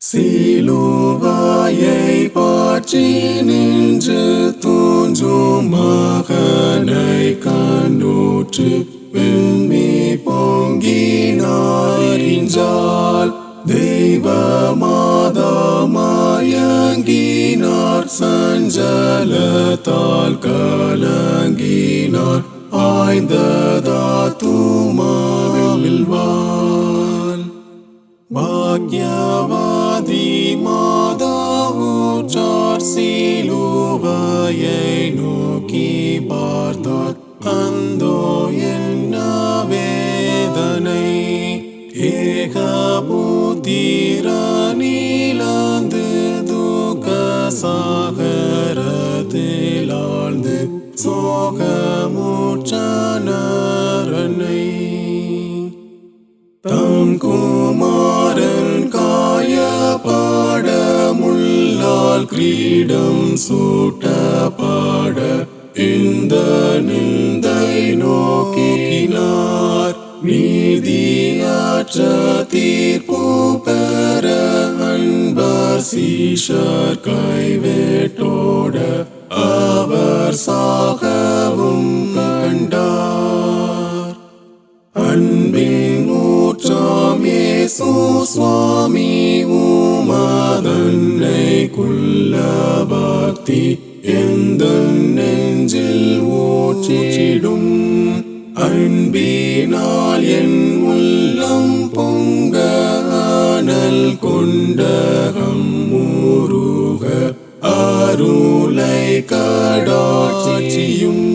சிலுவையை பற்றி நின்று தூஞ்சும் மகனை கண்டுற்று விம்மி பொங்கினாரின்றால் தெய்வ மாதமயங்கினார் சஞ்சலத்தால் கலங்கினார் ஆய்ந்ததாத்துமாவில்வாள் பாக்யவாதி மாதாவுற்றார் சிலுவையை நோக்கி பார்த்தார் அந்தோ என்ன வேதனை ஏகபுத்திரனிலந்து துக்க சாகரத்தில் ஆழ்ந்து சோகமுற்றனரனை தம் குமாரன் காயப்பட முள்ளால் கிரீடம் சூட்டப்பட இந்த நிந்தை நோக்கினார் நீதியற்ற தீர்ப்பு பெற அன்பர் சீஷர் கைவேட்டோட அவர் சாகவும் கண்டார் அன்பின் ஊற்றாம் இயேசு சுவாமி உமதன்னை குள்ள பக்தி எந்த நெஞ்சில் ஊற்றிடும் அன்பினால் என் உள்ளம் பொங்க அனல் கொண்டகம் முருக அருளை கடாட்சியும்